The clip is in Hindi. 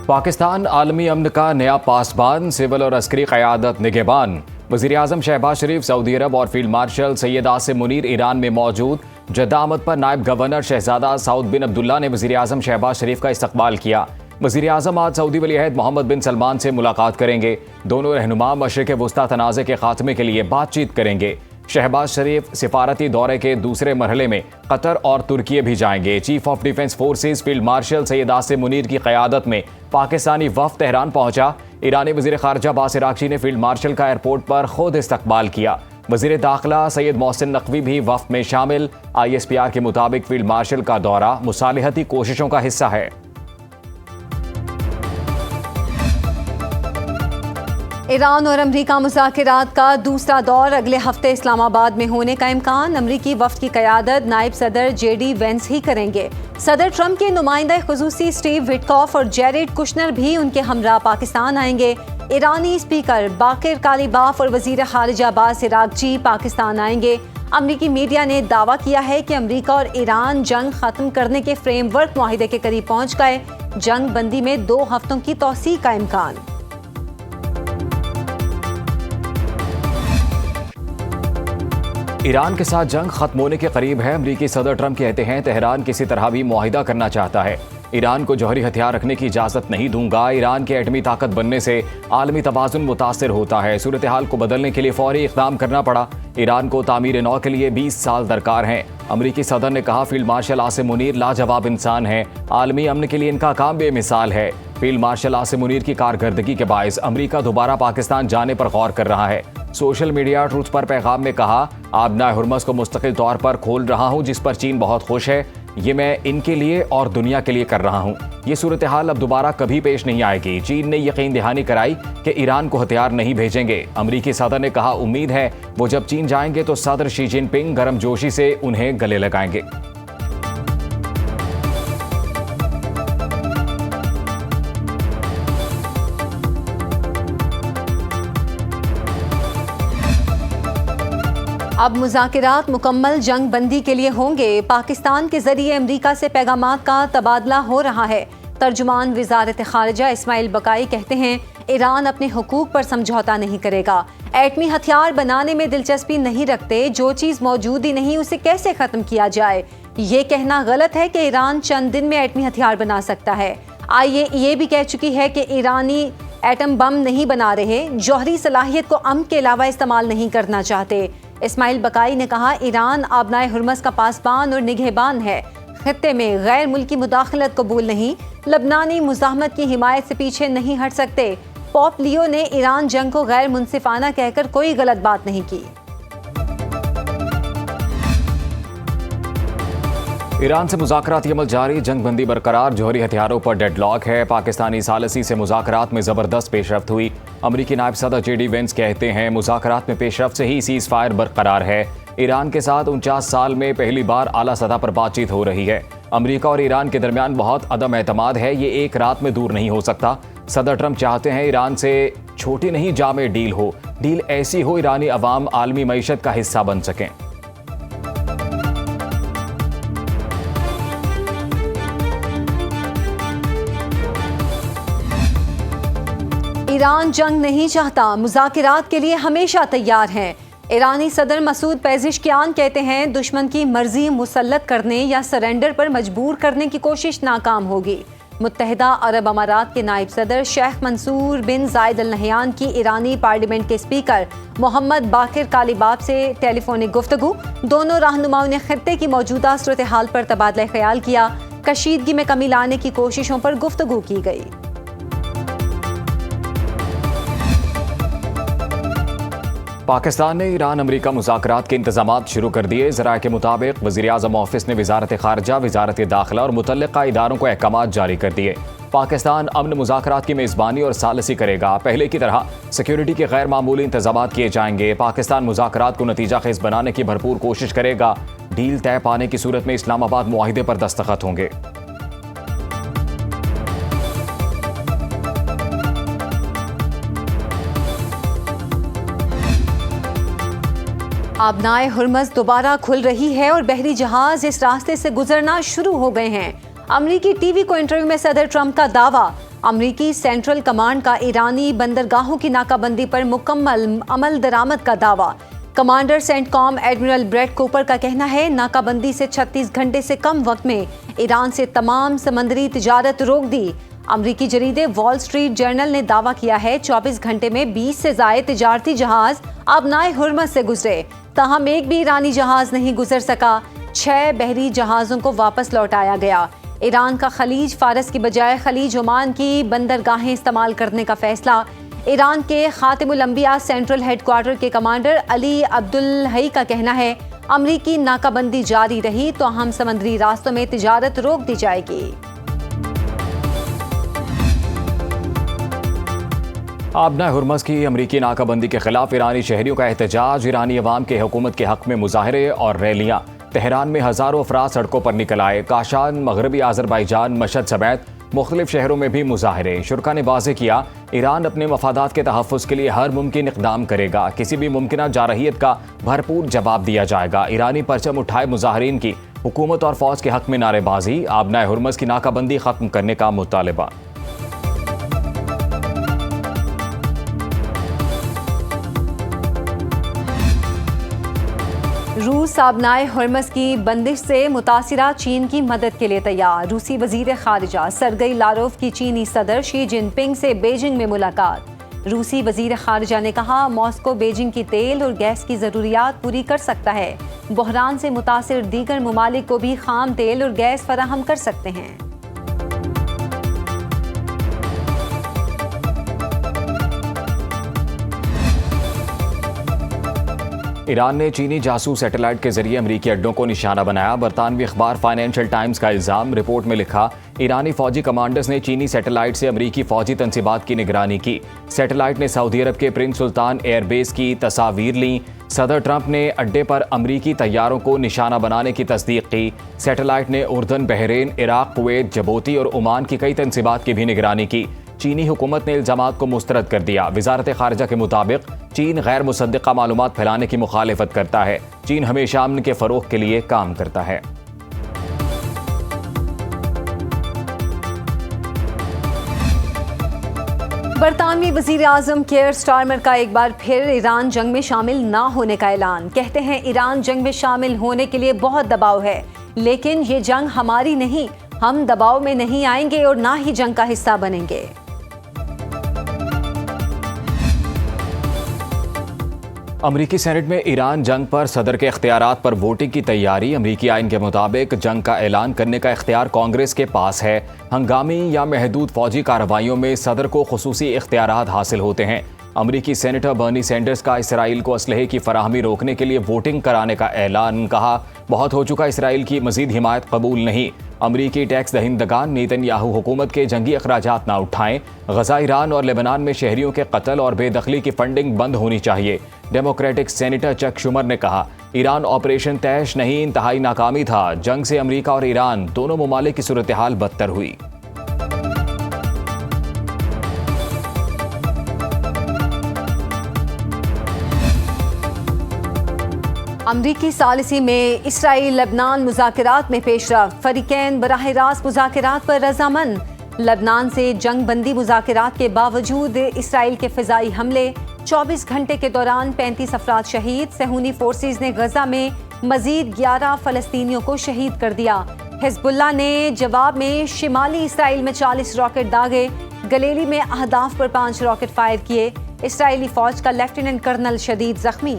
पाकिस्तान आलमी अमन का नया पासबान, सिविल और अस्करी क़यादत निगहबान। वज़ीर-ए-आज़म शहबाज शरीफ सऊदी अरब और field marshal Syed Asim Munir Iran में मौजूद। जद्दा आमद पर नायब गवर्नर शहजादा सऊद बिन अब्दुल्ला ने वज़ीर-ए-आज़म शहबाज शरीफ का इस्तकबाल किया। वज़ीर-ए-आज़म आज सऊदी वली-अहद मोहम्मद बिन सलमान से मुलाकात करेंगे। दोनों रहनुमा मशरिक़ वुस्ता तनाज़े के खात्मे के लिए बातचीत करेंगे। शहबाज शरीफ सिफारती दौरे के दूसरे मरहले में कतर और तुर्की भी जाएंगे। Chief of defence forces field marshal Syed Asim Munir की क़यादत में पाकिस्तानी वफ़द तेहरान पहुंचा। ईरानी वज़ीर ख़ारजा अब्बास इराक़ची ने फील्ड मार्शल का एयरपोर्ट पर खुद इस्तकबाल किया। वज़ीर दाखिला सैयद मोहसिन नकवी भी वफ़द में शामिल। ISPR के मुताबिक फील्ड मार्शल का दौरा मुसालिहती कोशिशों का हिस्सा है। ईरान और अमरीका मुज़ाकरात का दूसरा दौर अगले हफ्ते इस्लामाबाद में होने का इम्कान। अमरीकी वफ़द की क़यादत नायब सदर JD वेंस ही करेंगे। सदर ट्रंप के नुमाइंदा ख़ुसूसी स्टीव विटकॉफ और जेरेड कुशनर भी उनके हमरा पाकिस्तान आएंगे। ईरानी स्पीकर बाकिर कालिबाफ और वज़ीर ख़ारिजा अब्बास इराक़ची पाकिस्तान आएंगे। अमरीकी मीडिया ने दावा किया है कि अमरीका और ईरान जंग ख़त्म करने के फ्रेमवर्क मुआहिदे के करीब पहुँच गए। जंग बंदी में 2 हफ्तों की तौसीअ का इम्कान। ईरान के साथ जंग खत्म होने के करीब है। अमरीकी सदर ट्रंप कहते हैं तेहरान किसी तरह भी मुआहिदा करना चाहता है। ईरान को जौहरी हथियार रखने की इजाज़त नहीं दूंगा। ईरान के एटमी ताकत बनने से आलमी तवाज़ुन मुतासर होता है। सूरत हाल को बदलने के लिए फौरी इक़दाम करना पड़ा। ईरान को तामीर नौ के लिए 20 साल दरकार हैं। अमरीकी सदर ने कहा फील्ड मार्शल आसिम मुनीर लाजवाब इंसान है। आलमी अमन के लिए इनका काम बेमिसाल है। फील्ड मार्शल आसिम मुनीर की कारकर्दगी के बायस अमरीका दोबारा पाकिस्तान जाने पर गौर कर रहा है। सोशल मीडिया ट्रूथ पर पैगाम में कहा आबना हुर्मस को मुस्तकिल तौर पर खोल रहा हूँ, जिस पर चीन बहुत खुश है। ये मैं इनके लिए और दुनिया के लिए कर रहा हूँ। ये सूरत हाल अब दोबारा कभी पेश नहीं आएगी। चीन ने यकीन दहानी कराई कि ईरान को हथियार नहीं भेजेंगे। अमरीकी सदर ने कहा उम्मीद है वो जब चीन जाएंगे तो सदर शी जिनपिंग गर्मजोशी से उन्हें गले लगाएंगे। अब मुज़ाकरात मुकम्मल जंग बंदी के लिए होंगे। पाकिस्तान के जरिए अमरीका से पैगामात का तबादला हो रहा है। तर्जुमान वज़ारत ख़ारिजा इस्माइल बकाई कहते हैं ईरान अपने हुकूक पर समझौता नहीं करेगा। एटमी हथियार बनाने में दिलचस्पी नहीं रखते। जो चीज़ मौजूद ही नहीं उसे कैसे ख़त्म किया जाए, ये कहना गलत है कि ईरान चंद दिन में एटमी हथियार बना सकता है। IAEA भी कह चुकी है कि ईरानी एटम बम नहीं बना रहे, जौहरी सलाहियत को अमन के अलावा इस्तेमाल नहीं करना चाहते। इस्माइल बकाई ने कहा ईरान आबनाए हुर्मस का पासबान और निगहबान है। खित्ते में गैर मुल्की मुदाखलत कबूल नहीं। लबनानी मुज़ाहमत की हिमायत से पीछे नहीं हट सकते। पोप लियो ने ईरान जंग को गैर मुनसिफाना कहकर कोई गलत बात नहीं की। ईरान से मुज़ाकराती अमल जारी, जंग बंदी बरकरार, जौहरी हथियारों पर डेडलॉक है। पाकिस्तानी सालसी से मुज़ाकरात में ज़बरदस्त पेशरफ्त हुई। अमरीकी नायब सदर JD वेंस कहते हैं मुज़ाकरात में पेशरफ्त से ही सीज़ फायर बरकरार है। ईरान के साथ 49 साल में पहली बार आला सतह पर बातचीत हो रही है। अमरीका और ईरान के दरमियान बहुत अदम एतमाद है, ये एक रात में दूर नहीं हो सकता। सदर ट्रंप चाहते हैं ईरान से छोटी नहीं जामे डील हो। डील ऐसी हो ईरानी अवाम आलमी मईशत का हिस्सा बन सकें। ईरान जंग नहीं चाहता, मुज़ाकरात के लिए हमेशा तैयार हैं। ईरानी सदर मसूद पेज़ेश्कियान कहते हैं दुश्मन की मर्जी मुसल्लत करने या सरेंडर पर मजबूर करने की कोशिश नाकाम होगी। मुत्तहिदा अरब अमारात के नायब सदर शेख मंसूर बिन जायद अल नहयान की ईरानी पार्लियामेंट के स्पीकर मोहम्मद बाकिर कालिबाफ से टेलीफोनिक गुफ्तगू। दोनों रहनुमाओं ने खित्ते की मौजूदा सूरत हाल पर तबादला ख्याल किया। कशीदगी में कमी लाने की कोशिशों पर गुफ्तगू की गई। पाकिस्तान ने ईरान अमरीका मुज़ाकरात के इंतजामात शुरू कर दिए। ज़राए के मुताबिक वज़ीर-ए-आज़म ऑफिस ने वज़ारत ख़ारजा, वज़ारत दाखिला और मुतल्लिक़ा इदारों को अहकामात जारी कर दिए। पाकिस्तान अमन मुज़ाकरात की मेज़बानी और सालसी करेगा। पहले की तरह सिक्योरिटी के गैर मामूली इंतजामात किए जाएंगे। पाकिस्तान मुज़ाकरात को नतीजा खेज़ बनाने की भरपूर कोशिश करेगा। डील तय पाने की सूरत में इस्लामाबाद मुआहिदे पर दस्तखत होंगे। आबनाए हुर्मस दोबारा खुल रही है और बहरी जहाज इस रास्ते से गुजरना शुरू हो गए हैं। अमरीकी टीवी को इंटरव्यू में सदर ट्रंप का दावा, अमरीकी सेंट्रल कमांड का ईरानी बंदरगाहों की नाकाबंदी पर मुकम्मल अमल दरामद का दावा। Commander CENTCOM admiral Brad Cooper का कहना है, नाकाबंदी से 36 घंटे से कम वक्त में ईरान से तमाम समंदरी तिजारत रोक दी। अमरीकी जरीदे वॉल स्ट्रीट जर्नल ने दावा किया है 24 घंटे में 20 से ज़ायद तिजारती जहाज आबनाए हुर्मस से गुजरे, ताहम एक भी ईरानी जहाज नहीं गुजर सका। 6 बहरी जहाज़ों को वापस लौटाया गया। ईरान का खलीज फारस की बजाय खलीज ओमान की बंदरगाहें इस्तेमाल करने का फैसला। ईरान के खातिमुल अंबिया सेंट्रल हेडक्वार्टर के कमांडर अली अब्दुल हई का कहना है, अमरीकी नाकाबंदी जारी रही तो हम समंदरी रास्तों में तिजारत रोक दी जाएगी। आबनाए हुर्मस की अमरीकी नाकाबंदी के खिलाफ ईरानी शहरियों का एहतजाज, ईरानी अवाम के हुकूमत के हक में मुजाहरे और रैलियां। तेहरान में हज़ारों अफराद सड़कों पर निकल आए। काशान, मगरबी आज़रबाईजान, मशहद समेत मुख्तलिफ शहरों में भी मुजाहरे। शुरा ने वाज़ेह किया, ईरान अपने मफादात के तहफ़्फ़ुज़ के लिए हर मुमकिन इक़दाम करेगा। किसी भी मुमकिन जारहियत का भरपूर जवाब दिया जाएगा। ईरानी परचम उठाए मुजाहरीन की हुकूमत और फ़ौज के हक में नारेबाजी। आबनाए हुर्मस की नाकाबंदी ख़त्म करने का मुतालबा। रूस आबनाए हुर्मस की बंदिश से मुतासिरा चीन की मदद के लिए तैयार। रूसी वजीर खारिजा सरगई लारोव की चीनी सदर शी जिनपिंग से बीजिंग में मुलाकात। रूसी वजीर खारिजा ने कहा, मॉस्को बीजिंग की तेल और गैस की ज़रूरियात पूरी कर सकता है। बहरान से मुतासिर दीगर ममालिक को भी खाम तेल और गैस फराहम कर सकते हैं। ईरान ने चीनी जासूस सैटेलाइट के जरिए अमरीकी अड्डों को निशाना बनाया। बरतानवी अखबार फाइनेंशियल टाइम्स का इल्ज़ाम। रिपोर्ट में लिखा, ईरानी फौजी कमांडर्स ने चीनी सैटेलाइट से अमरीकी फौजी तंसीबात की निगरानी की। सैटेलाइट ने सऊदी अरब के प्रिंस सुल्तान एयरबेस की तस्वीर ली। सदर ट्रंप ने अड्डे पर अमरीकी तैयारों को निशाना बनाने की तस्दीक की। सैटेलाइट ने उर्दन, बहरीन, इराक, कुवैत, जबूती और ओमान की कई तंसीबात की भी निगरानी की। चीनी हुकूमत ने इल्ज़ामात को मुस्तरद कर दिया। वजारत खारजा के मुताबिक चीन गैर मुसद्दिक़ा मालूमात फैलाने की मुखालिफत करता है। चीन हमेशा अमन के फ़रोग़ के लिए काम करता है। बरतानवी वज़ीर आज़म केयर स्टारमर का एक बार फिर ईरान जंग में शामिल ना होने का ऐलान। कहते हैं, ईरान जंग में शामिल होने के लिए बहुत दबाव है, लेकिन ये जंग हमारी नहीं, हम दबाव में नहीं आएंगे और ना ही जंग का हिस्सा बनेंगे। अमरीकी सेनेट में ईरान जंग पर सदर के इख्तियारात पर वोटिंग की तैयारी। अमरीकी आइन के मुताबिक जंग का ऐलान करने का इख्तियार कांग्रेस के पास है। हंगामी या महदूद फौजी कार्रवाइयों में सदर को खुसूसी इख्तियारात हासिल होते हैं। अमरीकी सेनेटर बर्नी सैंडर्स का इसराइल को असलहे की फराहमी रोकने के लिए वोटिंग कराने का ऐलान। कहा, बहुत हो चुका, इसराइल की मजीद हिमायत कबूल नहीं। अमरीकी टैक्स दहिंदगान नेतन्याहू हुकूमत के जंगी अखराजात ना उठाएं। गजा, ईरान और लेबनान में शहरियों के कत्ल और बेदखली की फंडिंग बंद होनी चाहिए। डेमोक्रेटिक सेनेटर चक शुमर ने कहा, ईरान ऑपरेशन तैश नहीं, इंतहाई नाकामी था। जंग से अमरीका और ईरान दोनों ममालिक की सूरत हाल बदतर हुई। अमरीकी सालिसी में इसराइल लेबनान मुज़ाकरात में पेशरफ्त। फरीकैन बराह रास्त मुज़ाकरात पर रज़ामंद। लेबनान से जंग बंदी मुज़ाकरात के बावजूद इसराइल के फ़िज़ाई हमले। 24 घंटे के दौरान 35 अफराद शहीद। सहूनी फोर्सेस ने गजा में मजीद 11 फ़लस्तीनियों को शहीद कर दिया। हिज़्बुल्लाह ने जवाब में शिमाली इसराइल में 40 रॉकेट दागे। गलीली में अहदाफ पर 5 रॉकेट फायर किए। इसराइली फ़ौज का लेफ्टिनेंट कर्नल शदीद जख्मी।